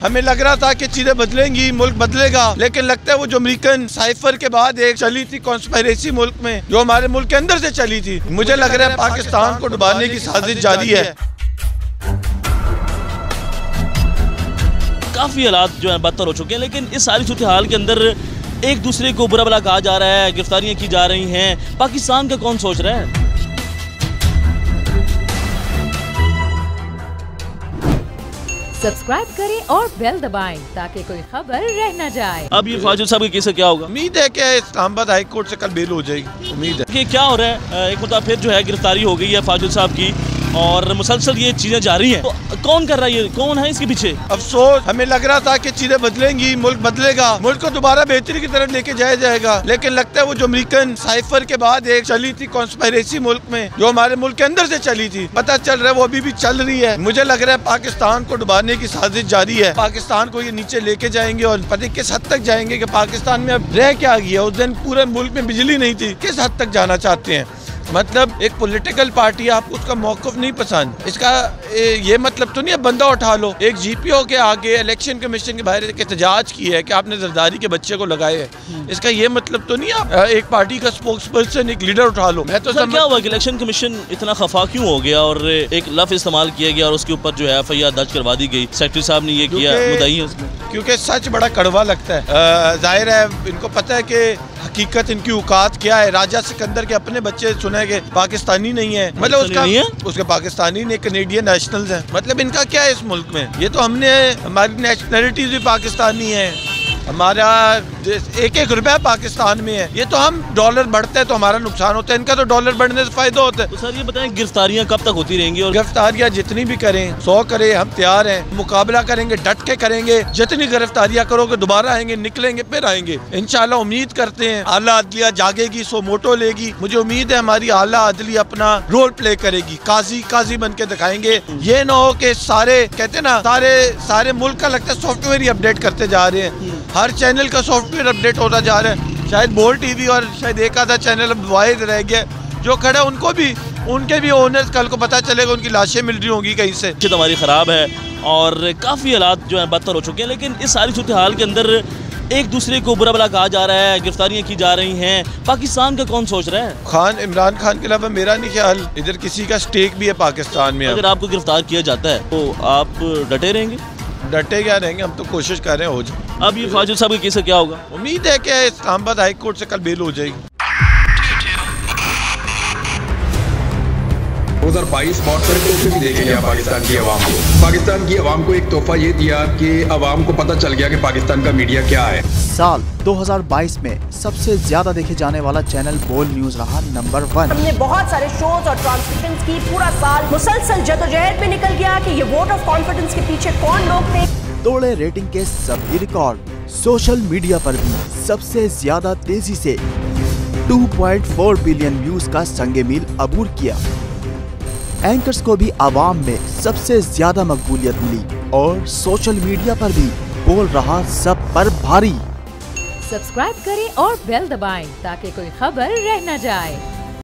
हमें लग रहा था कि चीजें बदलेंगी, मुल्क बदलेगा, लेकिन लगता है वो जो अमेरिकन साइफर के बाद एक चली थी कॉन्स्पिरेसी मुल्क में, जो हमारे मुल्क के अंदर से चली थी, मुझे लग रहा है पाकिस्तान को डुबाने की साजिश जारी है। काफी हालात जो है बदतर हो चुके हैं, लेकिन इस सारी सूरत हाल के अंदर एक दूसरे को बुरा भला कहा जा रहा है, गिरफ्तारियां की जा रही हैं। पाकिस्तान का कौन सोच रहा है? सब्सक्राइब करें और बेल दबाएं ताकि कोई खबर रह न जाए। अब ये फाजिल साहब के केस क्या होगा? उम्मीद है कि इस्लामाबाद हाई कोर्ट से कल बेल हो जाएगी। उम्मीद है कि क्या हो रहा है, एक मुद्दा फिर जो है गिरफ्तारी हो गई है फाजिल साहब की और मुसलसल ये चीजें जारी हैं। तो कौन कर रहा है, ये कौन है इसके पीछे? अफसोस, हमें लग रहा था कि चीजें बदलेंगी, मुल्क बदलेगा, मुल्क को दोबारा बेहतरी की तरफ लेके जाया जाएगा, लेकिन लगता है वो जो अमेरिकन साइफर के बाद एक चली थी कॉन्स्पिरेसी मुल्क में, जो हमारे मुल्क के अंदर से चली थी, पता चल रहा है वो अभी भी चल रही है। मुझे लग रहा है पाकिस्तान को डुबाने की साजिश जारी है। पाकिस्तान को ये नीचे लेके जाएंगे और पता किस हद तक जाएंगे कि पाकिस्तान में अब रह क्या गया। उस दिन पूरे मुल्क में बिजली नहीं थी, किस हद तक जाना चाहते हैं। मतलब एक पॉलिटिकल पार्टी, आपको उसका मौक़िफ़ नहीं पसंद, इसका ये मतलब तो नहीं है बंदा उठा लो। एक जीपीओ के आगे इलेक्शन कमीशन के बाहर एहतजाज की है कि आपने जरदारी के बच्चे को लगाए है, इसका ये मतलब तो नहीं आप एक पार्टी का स्पोक्स पर्सन, एक लीडर उठा लो। मैं तो क्या हुआ कि इलेक्शन कमीशन इतना खफा क्यों हो गया और एक लफ्ज़ इस्तेमाल किया गया और उसके ऊपर जो है FIR दर्ज करवा दी गई? सेक्रेटरी साहब ने ये किया, मुद्दई है उसमें। क्योंकि सच बड़ा कड़वा लगता है। जाहिर है इनको पता है कि हकीकत इनकी औकात क्या है। राजा सिकंदर के अपने बच्चे सुने के पाकिस्तानी नहीं है, मतलब उसके पाकिस्तानी नहीं, कनेडियन नेशनल्स हैं। मतलब इनका क्या है इस मुल्क में? ये तो हमारी नेशनलिटीज भी पाकिस्तानी है, हमारा एक रुपया पाकिस्तान में है। ये तो हम डॉलर बढ़ते हैं तो हमारा नुकसान होता है, इनका तो डॉलर बढ़ने से फायदा होता है। तो सर ये बताएं गिरफ्तारियां कब तक होती रहेंगी? और गिरफ्तारियां जितनी भी करें, 100 करें, हम तैयार हैं, मुकाबला करेंगे, डट के करेंगे। जितनी गिरफ्तारियां करोगे दोबारा आएंगे, निकलेंगे, फिर आएंगे इंशाल्लाह। उम्मीद करते हैं आला अदलिया जागेगी, सो मोटो लेगी। मुझे उम्मीद है हमारी आला अदलिया अपना रोल प्ले करेगी, काजी बन के दिखाएंगे। ये ना हो कि सारे कहते ना सारे मुल्क का लगता है सॉफ्टवेयर ही अपडेट करते जा रहे हैं, हर चैनल का सॉफ्टवेयर अपडेट होता जा रहा है। शायद बोल टीवी और शायद एक आधा चैनल अब वाहिद रह गया जो खड़ा है, उनके भी ओनर्स कल को पता चलेगा उनकी लाशें मिल रही होंगी कहीं से। तो हमारी ख़राब है और काफ़ी हालात जो है बदतर हो चुके हैं, लेकिन इस सारी सूरत हाल के अंदर एक दूसरे को बुरा भला कहा जा रहा है, गिरफ्तारियां की जा रही हैं। पाकिस्तान का कौन सोच रहा है? इमरान खान के अलावा मेरा नहीं ख्याल इधर किसी का स्टेक भी है पाकिस्तान में। अगर आपको गिरफ्तार किया जाता है तो आप डटे रहेंगे? डटे क्या रहेंगे, हम तो कोशिश कर रहे हैं हो जाए। अब ये फाजिल साहब के केस क्या होगा? उम्मीद है कि इस्लामाबाद हाई कोर्ट से कल बेल हो जाएगी। 2022 बहुत सारे तोहफे भी देखे गया पाकिस्तान की आवाम को। पाकिस्तान की आवाम को एक तोहफा ये दिया कि आवाम को पता चल गया कि पाकिस्तान का मीडिया क्या है। साल 2022 में सबसे ज्यादा देखे जाने वाला चैनल बोल न्यूज रहा नंबर 1। हमने बहुत सारे शोज और ट्रांसमिशंस की, पूरा साल मुसलसल जदोजहद में निकल गया कि ये वोट ऑफ कॉन्फिडेंस के पीछे कौन लोग थे। तोड़े रेटिंग के सभी रिकॉर्ड। सोशल मीडिया पर भी सबसे ज्यादा तेजी से 2.4 बिलियन व्यूज का संगे मील अबूर किया। एंकर्स को भी आवाम में सबसे ज्यादा मकबूलियत मिली और सोशल मीडिया पर भी बोल रहा सब पर भारी। सब्सक्राइब करें और बेल दबाएं ताकि कोई खबर रह न जाए।